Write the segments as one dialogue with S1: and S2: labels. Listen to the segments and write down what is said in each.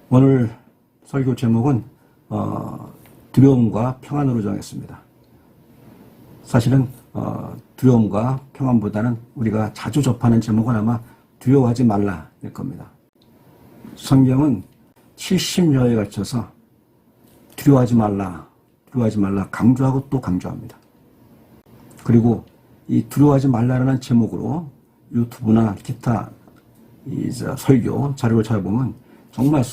S1: 오늘 설교 제목은 두려움과 평안으로 정했습니다. 사실은 두려움과 평안보다는 우리가 자주 접하는 제목은 아마 두려워하지 말라일 겁니다. 성경은 70여에 걸쳐서 두려워하지 말라 강조하고 또 강조합니다. 그리고 이 두려워하지 말라라는 제목으로 유튜브나 기타 설교 자료를 찾아보면 정말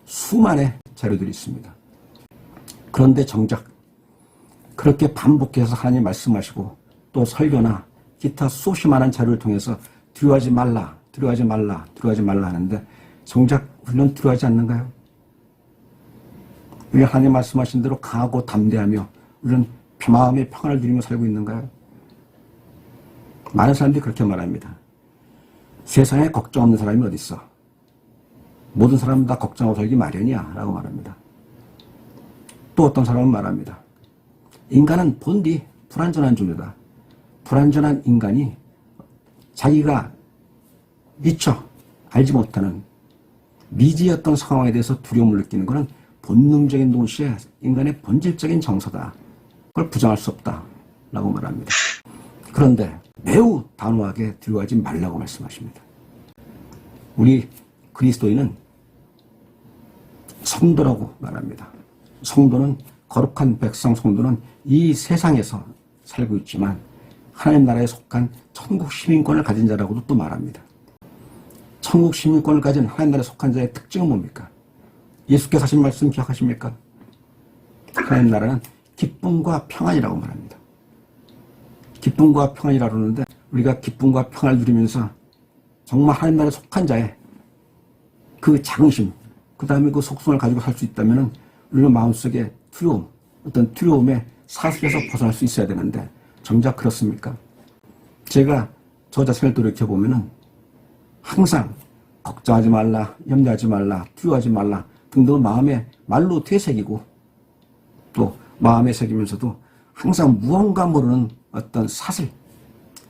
S1: 수만의 자료들이 있습니다. 그런데 정작 그렇게 반복해서 하나님 말씀하시고 또 설교나 기타 수없이 많은 자료를 통해서 두려워하지 말라 하는데 정작 우리는 두려워하지 않는가요? 우리 하나님 말씀하신 대로 강하고 담대하며 우리는 마음의 평안을 누리며 살고 있는가요? 많은 사람들이 그렇게 말합니다. 세상에 걱정 없는 사람이 어디 있어? 모든 사람은 다 걱정하고 살기 마련이야 라고 말합니다. 또 어떤 사람은 말합니다. 인간은 본디 불완전한 존재다. 불완전한 인간이 자기가 미처 알지 못하는 미지의 어떤 상황에 대해서 두려움을 느끼는 것은 본능적인 동시에 인간의 본질적인 정서다. 그걸 부정할 수 없다 라고 말합니다. 그런데 매우 단호하게 두려워하지 말라고 말씀하십니다. 우리 그리스도인은 성도라고 말합니다. 성도는 거룩한 백성 성도는 이 세상에서 살고 있지만 하나님 나라에 속한 천국 시민권을 가진 자라고도 또 말합니다. 천국 시민권을 가진 하나님 나라에 속한 자의 특징은 뭡니까? 예수께서 하신 말씀 기억하십니까? 하나님 나라는 기쁨과 평안이라고 말합니다. 기쁨과 평안이라고 그러는데 우리가 기쁨과 평안을 누리면서 정말 하나님 나라에 속한 자의 그 자긍심, 그 다음에 그 속성을 가지고 살 수 있다면 우리는 마음속에 두려움, 어떤 두려움의 사슬에서 벗어날 수 있어야 되는데 정작 그렇습니까? 제가 저 자신을 돌이켜보면 항상 걱정하지 말라, 염려하지 말라, 두려워하지 말라 등등을 마음에 말로 되새기고 또 마음에 새기면서도 항상 무언가 모르는 어떤 사슬에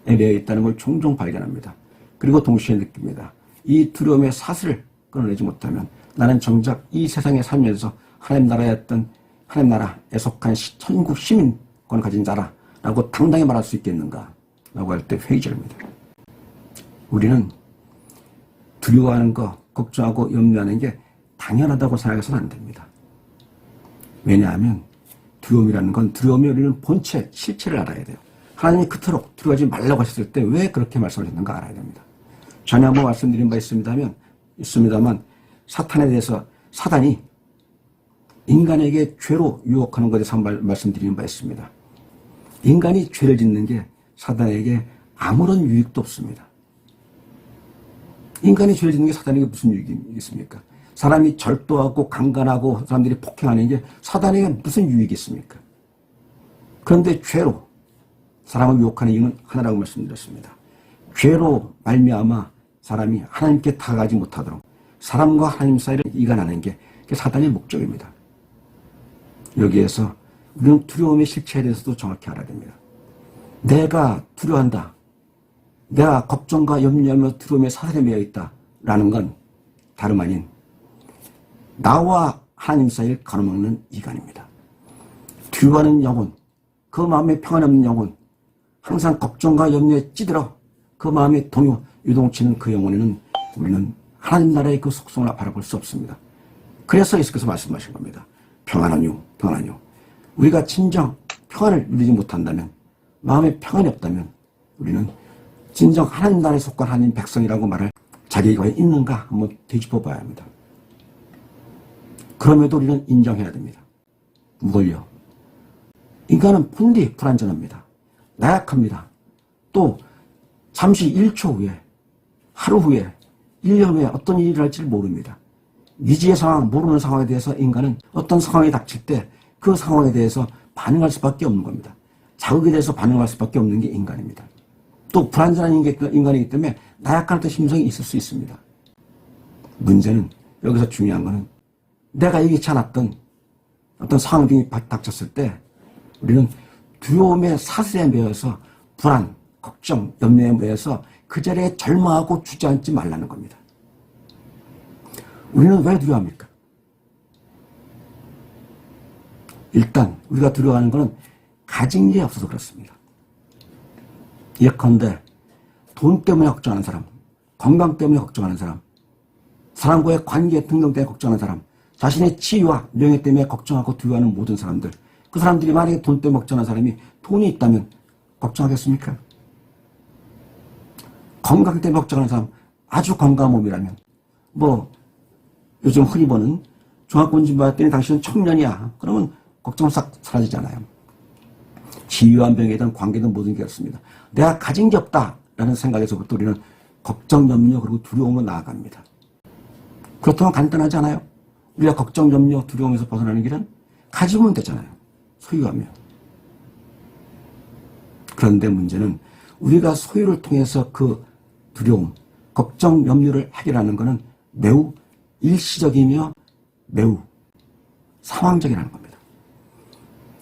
S1: 매여 있다는 걸 종종 발견합니다. 그리고 동시에 느낍니다. 이 두려움의 사슬을 끊어내지 못하면 나는 정작 이 세상에 살면서 하나님 나라에 속한 천국 시민권을 가진 자라라고 당당히 말할 수 있겠는가 라고 할 때 회의적입니다. 우리는 두려워하는 것, 걱정하고 염려하는 게 당연하다고 생각해서는 안 됩니다. 왜냐하면 두려움이라는 건 두려움이 우리는 본체, 실체를 알아야 돼요. 하나님이 그토록 두려워하지 말라고 하셨을 때 왜 그렇게 말씀하셨는가 알아야 됩니다. 전에 한번 말씀드린 바 있습니다만 사탄에 대해서 사단이 인간에게 죄로 유혹하는 것에 대해서 말씀드리는 바 있습니다. 인간이 죄를 짓는 게 사단에게 아무런 유익도 없습니다. 인간이 죄를 짓는 게 사단에게 무슨 유익이 있습니까? 사람이 절도하고 강간하고 사람들이 폭행하는 게 사단에게 무슨 유익이 있습니까? 그런데 죄로 사람을 유혹하는 이유는 하나라고 말씀드렸습니다. 죄로 말미암아 사람이 하나님께 다가가지 못하도록 사람과 하나님 사이를 이간하는 게 사단의 목적입니다. 여기에서 우리는 두려움의 실체에 대해서도 정확히 알아야 됩니다. 내가 두려워한다. 내가 걱정과 염려하며 두려움의 사슬에 매여 있다라는 건 다름 아닌 나와 하나님 사이를 가로막는 이간입니다. 두려워하는 영혼, 그 마음에 평안 없는 영혼, 항상 걱정과 염려에 찌들어 그 마음에 유동치는 그 영혼에는 우리는 하나님 나라의 그 속성을 바라볼 수 없습니다. 그래서 예수께서 말씀하신 겁니다. 평안하뇨. 우리가 진정 평안을 누리지 못한다면, 마음에 평안이 없다면 우리는 진정 하나님 나라에 속한 하나님 백성이라고 말할 자격이 있는가 한번 되짚어 봐야 합니다. 그럼에도 우리는 인정해야 됩니다. 무엇을요? 인간은 본디 불완전합니다. 나약합니다. 또 잠시 1초 후에, 하루 후에, 1년 후에 어떤 일이 일어날지 모릅니다. 미지의 상황, 모르는 상황에 대해서 인간은 어떤 상황이 닥칠 때 그 상황에 대해서 반응할 수밖에 없는 겁니다. 자극에 대해서 반응할 수밖에 없는 게 인간입니다. 또 불완전한 인간이기 때문에 나약한 어떤 심성이 있을 수 있습니다. 문제는 여기서 중요한 거는 내가 예기치 않았던 어떤 상황 등이 닥쳤을 때 우리는 두려움의 사슬에 매여서 불안, 걱정, 염려에 매여서 그 자리에 절망하고 주저앉지 말라는 겁니다. 우리는 왜 두려워합니까? 일단 우리가 두려워하는 것은 가진 게 없어서 그렇습니다. 예컨대 돈 때문에 걱정하는 사람, 건강 때문에 걱정하는 사람, 사람과의 관계 등등 때문에 걱정하는 사람, 자신의 지위와 명예 때문에 걱정하고 두려워하는 모든 사람들, 그 사람들이 만약에 돈 때문에 걱정하는 사람이 돈이 있다면 걱정하겠습니까? 건강 때문에 걱정하는 사람, 아주 건강한 몸이라면 요즘 흔히 보는 종합검진 받았더니 당신은 청년이야. 그러면 걱정 싹 사라지잖아요. 지위와 명예든 관계든 모든 게 그렇습니다. 내가 가진 게 없다라는 생각에서부터 우리는 걱정, 염려 그리고 두려움으로 나아갑니다. 그렇다면 간단하지 않아요? 우리가 걱정, 염려, 두려움에서 벗어나는 길은 가지면 되잖아요. 소유하며. 그런데 문제는 우리가 소유를 통해서 그 두려움, 걱정, 염려를 해결하는 것은 매우 일시적이며 매우 상황적이라는 겁니다.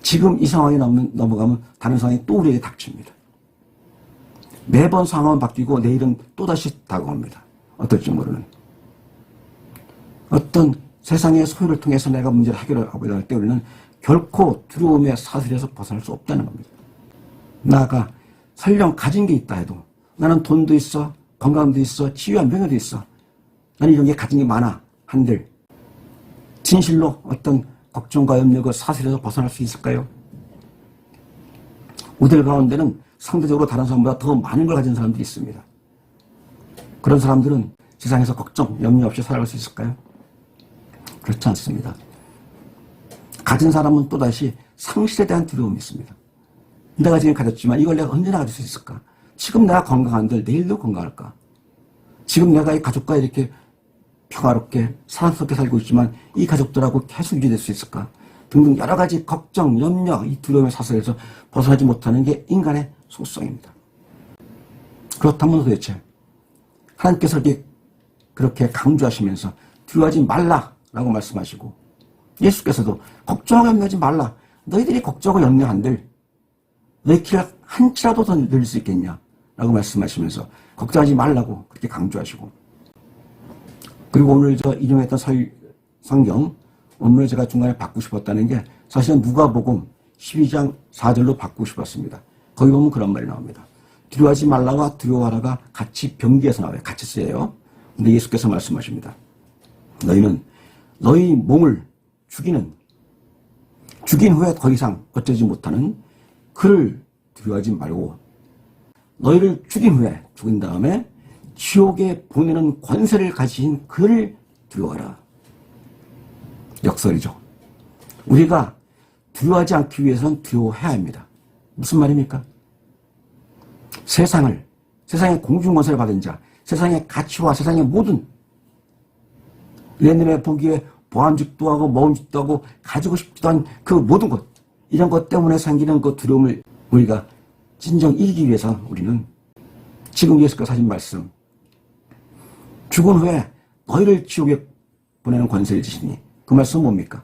S1: 지금 이 상황이 넘어가면 다른 상황이 또 우리에게 닥칩니다. 매번 상황은 바뀌고 내일은 또다시 다가옵니다. 어떨지 모르는. 어떤 세상의 소유를 통해서 내가 문제를 해결하고자 할 때 우리는 결코 두려움의 사슬에서 벗어날 수 없다는 겁니다. 나아가 설령 가진 게 있다 해도 나는 돈도 있어, 건강도 있어, 지위와 명예도 있어. 나는 이런 게 가진 게 많아. 한들 진실로 어떤 걱정과 염려 그 사슬에서 벗어날 수 있을까요? 우리들 가운데는 상대적으로 다른 사람보다 더 많은 걸 가진 사람들이 있습니다. 그런 사람들은 세상에서 걱정, 염려 없이 살아갈 수 있을까요? 그렇지 않습니다. 가진 사람은 또다시 상실에 대한 두려움이 있습니다. 내가 지금 가졌지만 이걸 내가 언제나 가질 수 있을까? 지금 내가 건강한들 내일도 건강할까? 지금 내가 이 가족과 이렇게 평화롭게 사랑스럽게 살고 있지만 이 가족들하고 계속 유지될 수 있을까? 등등 여러 가지 걱정, 염려, 이 두려움의 사슬에서 벗어나지 못하는 게 인간의 속성입니다. 그렇다면 도대체 하나님께서 그렇게 강조하시면서 두려워하지 말라라고 말씀하시고 예수께서도 걱정하고 염려하지 말라. 너희들이 걱정하고 염려한들 너희 키를 한치라도 더 늘릴 수 있겠냐? 라고 말씀하시면서 걱정하지 말라고 그렇게 강조하시고 그리고 오늘 인용했던 성경 원문을 제가 중간에 받고 싶었다는 게 사실은 누가복음 12장 4절로 받고 싶었습니다. 거기 보면 그런 말이 나옵니다. 두려워하지 말라와 두려워하라가 같이 병기에서 나와요. 같이 쓰여요. 근데 예수께서 말씀하십니다. 너희는 너희 몸을 죽인 후에 더 이상 어쩌지 못하는 그를 두려워하지 말고 너희를 죽인 다음에 지옥에 보내는 권세를 가진 그를 두려워하라. 역설이죠. 우리가 두려워하지 않기 위해서는 두려워해야 합니다. 무슨 말입니까? 세상의 공중권세를 받은 자, 세상의 가치와 세상의 모든 내 눈에 보기에 보암직도 하고 먹음직도 하고 가지고 싶지도 않은 그 모든 것, 이런 것 때문에 생기는 그 두려움을 우리가 진정 이기기 위해서 우리는 지금 예수께서 하신 말씀, 죽은 후에 너희를 지옥에 보내는 권세를 주시니 그 말씀은 뭡니까?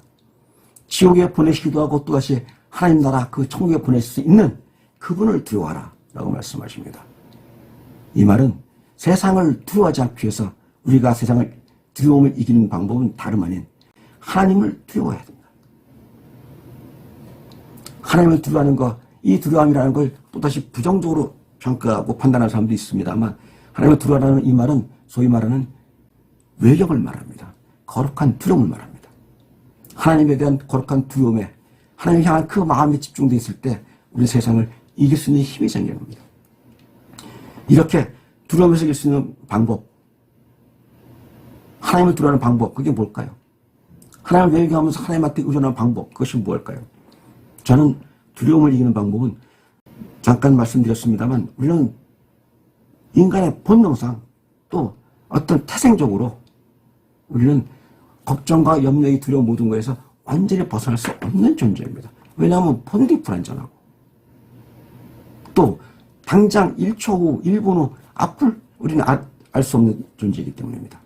S1: 지옥에 보내시기도 하고 또다시 하나님 나라 그 천국에 보내실 수 있는 그분을 두려워하라 라고 말씀하십니다. 이 말은 세상을 두려워하지 않기 위해서 우리가 세상을 두려움을 이기는 방법은 다름 아닌 하나님을 두려워해야 됩니다. 하나님을 두려워하는 것, 이 두려움이라는 걸 또다시 부정적으로 평가하고 판단하는 사람도 있습니다만 하나님을 두려워하는 이 말은 소위 말하는 외력을 말합니다. 거룩한 두려움을 말합니다. 하나님에 대한 거룩한 두려움에 하나님을 향한 그 마음이 집중되어 있을 때 우리 세상을 이길 수 있는 힘이 생기는 겁니다. 이렇게 두려움에서 이길 수 있는 방법, 하나님을 두려워하는 방법, 그게 뭘까요? 하나님을 외면하면서 하나님한테 의존하는 방법, 그것이 무엇일까요? 저는 두려움을 이기는 방법은 잠깐 말씀드렸습니다만 우리는 인간의 본능상 또 어떤 태생적으로 우리는 걱정과 염려의 두려움 모든 것에서 완전히 벗어날 수 없는 존재입니다. 왜냐하면 본능이 불안전하고 또 당장 1초 후, 1분 후 앞을 우리는 알 수 없는 존재이기 때문입니다.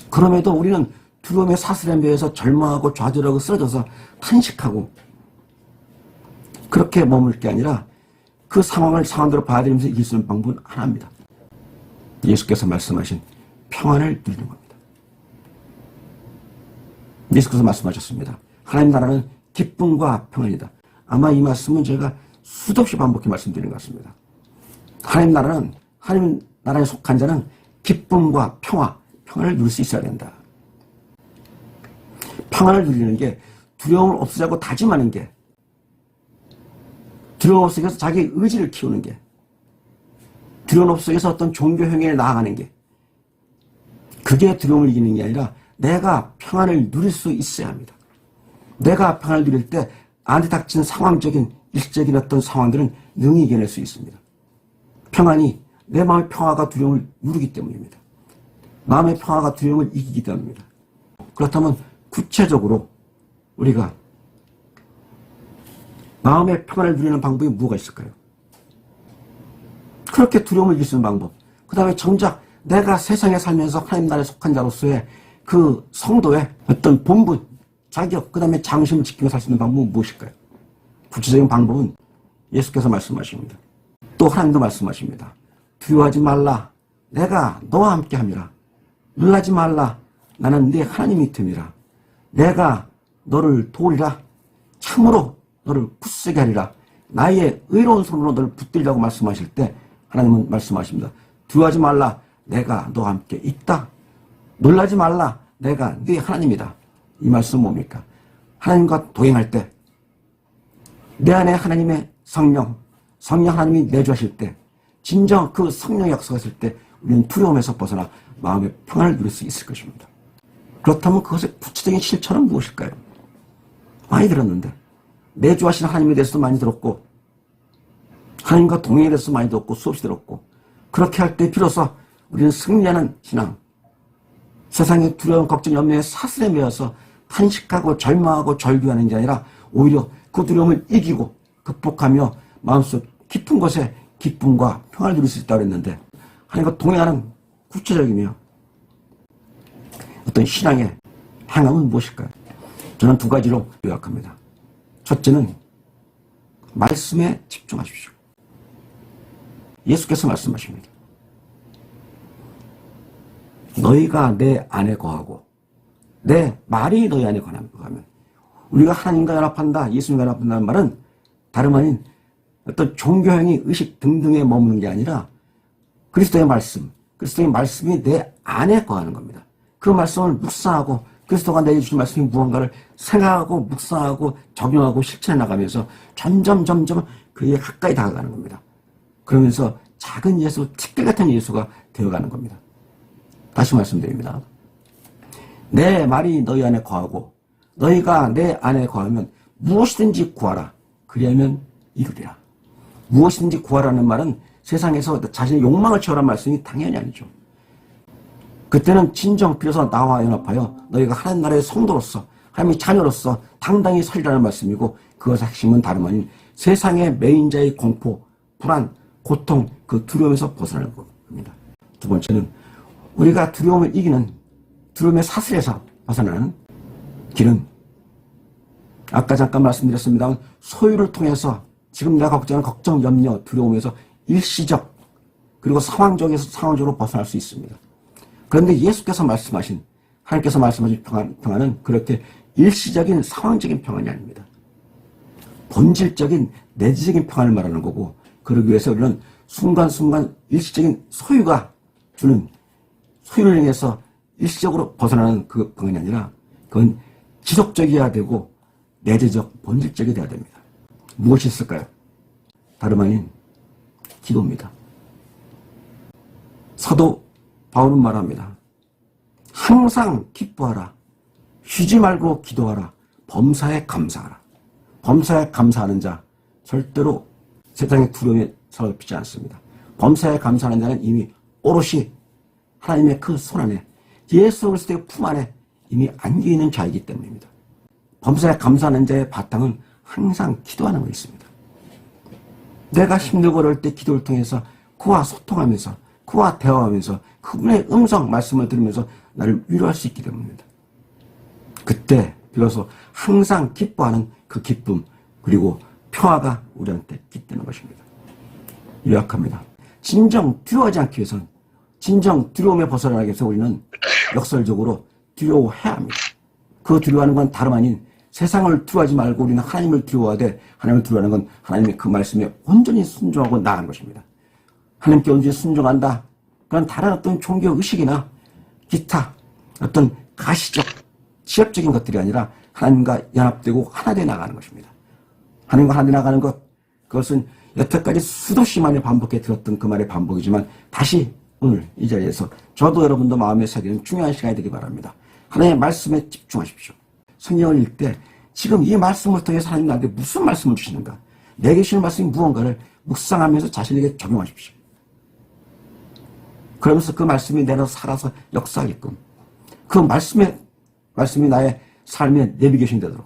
S1: 그럼에도 우리는 두려움의 사슬에 매여서 절망하고 좌절하고 쓰러져서 탄식하고 그렇게 머물 게 아니라 그 상황대로 받아들이면서 이길 수 있는 방법은 하나입니다. 예수께서 말씀하신 평안을 누리는 겁니다. 예수께서 말씀하셨습니다. 하나님 나라는 기쁨과 평안이다. 아마 이 말씀은 제가 수도 없이 반복해 말씀드린 것 같습니다. 하나님 나라에 속한 자는 기쁨과 평안을 누릴 수 있어야 된다. 평안을 누리는 게 두려움을 없애자고 다짐하는 게, 두려움 없애기 위해서 자기 의지를 키우는 게, 두려움 없애기 위해서 어떤 종교 행위에 나아가는 게, 그게 두려움을 이기는 게 아니라 내가 평안을 누릴 수 있어야 합니다. 내가 평안을 누릴 때 안에 닥친 상황적인 일시적인 어떤 상황들은 능히 이겨낼 수 있습니다. 평안이 내 마음의 평화가 두려움을 누르기 때문입니다. 마음의 평화가 두려움을 이기기 때문입니다. 그렇다면 구체적으로 우리가 마음의 평안을 누리는 방법이 뭐가 있을까요? 그렇게 두려움을 이길 수 있는 방법, 그 다음에 정작 내가 세상에 살면서 하나님 나라에 속한 자로서의 그 성도의 어떤 본분, 자격, 그 다음에 장심을 지키며 살 수 있는 방법은 무엇일까요? 구체적인 방법은 예수께서 말씀하십니다. 또 하나님도 말씀하십니다. 두려워하지 말라. 내가 너와 함께 함이라. 놀라지 말라. 나는 네 하나님이 됨이라. 내가 너를 도우리라. 참으로 너를 굳세게 하리라. 나의 의로운 손으로 너를 붙들려고 말씀하실 때 하나님은 말씀하십니다. 두려워하지 말라. 내가 너와 함께 있다. 놀라지 말라. 내가 네 하나님이다. 이 말씀은 뭡니까? 하나님과 동행할 때 내 안에 하나님의 성령 하나님이 내주하실 때, 진정 그 성령의 약속했을 때 우리는 두려움에서 벗어나 마음의 평안을 누릴 수 있을 것입니다. 그렇다면 그것의 구체적인 실천은 무엇일까요? 많이 들었는데, 내주하신 하나님에 대해서도 많이 들었고, 하나님과 동행에 대해서 많이 들었고, 수없이 들었고, 그렇게 할 때 비로소 우리는 승리하는 신앙, 세상의 두려움, 걱정, 염려에 사슬에 매여서 탄식하고 절망하고 절규하는 게 아니라 오히려 그 두려움을 이기고 극복하며 마음속 깊은 곳에 기쁨과 평안을 누릴 수 있다고 했는데, 하나님과 동행하는 구체적이며 어떤 신앙의 행함은 무엇일까요? 저는 두 가지로 요약합니다. 첫째는 말씀에 집중하십시오. 예수께서 말씀하십니다. 너희가 내 안에 거하고 내 말이 너희 안에 거하면, 우리가 하나님과 연합한다, 예수님과 연합한다는 말은 다름 아닌 어떤 종교행위, 의식 등등에 머무는 게 아니라 그리스도의 말씀이 내 안에 거하는 겁니다. 그 말씀을 묵상하고 그리스도가 내주신 말씀이 무언가를 생각하고 묵상하고 적용하고 실천해 나가면서 점점 그에 가까이 다가가는 겁니다. 그러면서 작은 예수, 특별 같은 예수가 되어가는 겁니다. 다시 말씀드립니다. 내 말이 너희 안에 거하고 너희가 내 안에 거하면 무엇이든지 구하라. 그리하면 이루리라. 무엇이든지 구하라는 말은 세상에서 자신의 욕망을 채우라는 말씀이 당연히 아니죠. 그때는 진정 비로소 나와 연합하여 너희가 하나님 나라의 성도로서, 하나님의 자녀로서 당당히 서리라는 말씀이고, 그것의 핵심은 다름 아닌 세상의 매인자의 공포, 불안, 고통, 그 두려움에서 벗어나는 겁니다. 두 번째는 우리가 두려움을 이기는, 두려움의 사슬에서 벗어나는 길은 아까 잠깐 말씀드렸습니다만 소유를 통해서 지금 내가 걱정하는 걱정, 염려, 두려움에서 일시적 그리고 상황적으로 벗어날 수 있습니다. 그런데 예수께서 말씀하신, 하나님께서 말씀하신 평안은 그렇게 일시적인 상황적인 평안이 아닙니다. 본질적인 내재적인 평안을 말하는 거고, 그러기 위해서 우리는 순간순간 일시적인 소유가 주는, 소유를 통해서 일시적으로 벗어나는 그 평안이 아니라 그건 지속적이어야 되고 내재적, 본질적이 되어야 됩니다. 무엇이 있을까요? 다름 아닌 기도입니다. 사도 바울은 말합니다. 항상 기뻐하라. 쉬지 말고 기도하라. 범사에 감사하라. 범사에 감사하는 자 절대로 세상의 두려움에 사로잡히지 않습니다. 범사에 감사하는 자는 이미 오롯이 하나님의 그 손 안에, 예수 그리스도의 품 안에 이미 안겨있는 자이기 때문입니다. 범사에 감사하는 자의 바탕은 항상 기도하는 거 있습니다. 내가 힘들고 어려울 때 기도를 통해서 그와 소통하면서, 그와 대화하면서 그분의 음성 말씀을 들으면서 나를 위로할 수 있기 때문입니다. 그때 비로소 항상 기뻐하는 그 기쁨, 그리고 평화가 우리한테 깃드는 것입니다. 요약합니다. 진정 두려워하지 않기 위해서는, 진정 두려움에 벗어나기 위해서 우리는 역설적으로 두려워해야 합니다. 그 두려워하는 건 다름 아닌 세상을 두려워하지 말고 우리는 하나님을 두려워하되, 하나님을 두려워하는 건 하나님의 그 말씀에 온전히 순종하고 나아가는 것입니다. 하나님께 온전히 순종한다. 그건 다른 어떤 종교 의식이나 기타 어떤 가시적, 지엽적인 것들이 아니라 하나님과 연합되고 하나 되어 나가는 것입니다. 하나님과 하나 되어 나가는 것, 그것은 여태까지 수도 시 만에 반복해 들었던 그 말의 반복이지만 다시 오늘 이 자리에서 저도 여러분도 마음에 새기는 중요한 시간이 되기 바랍니다. 하나님의 말씀에 집중하십시오. 성경을 읽을 때 지금 이 말씀을 통해서 하나님 나한테 무슨 말씀을 주시는가, 내게 주시는 말씀이 무언가를 묵상하면서 자신에게 적용하십시오. 그러면서 그 말씀이 내 안에서 살아서 역사하게끔, 그 말씀이 나의 삶의 내비게이션이 되도록,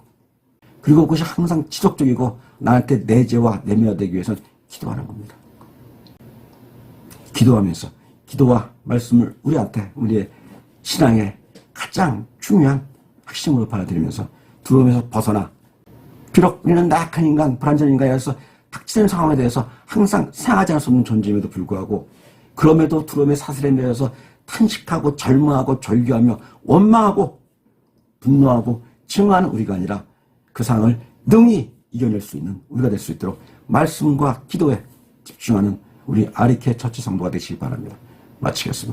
S1: 그리고 그것이 항상 지속적이고 나한테 내재와 내면화되기 위해서는 기도하는 겁니다. 기도하면서 기도와 말씀을 우리의 신앙의 가장 중요한 핵심으로 받아들이면서 두려움에서 벗어나, 비록 우리는 나약한 인간, 불완전한 인간이어서 닥치는 상황에 대해서 항상 생각하지 않을 수 없는 존재임에도 불구하고, 그럼에도 두려움의 사슬에 매여서 탄식하고 절망하고 절규하며 원망하고 분노하고 증오하는 우리가 아니라 그 상황을 능히 이겨낼 수 있는 우리가 될 수 있도록 말씀과 기도에 집중하는 우리 아리케 처치 성도가 되시기 바랍니다. 마치겠습니다.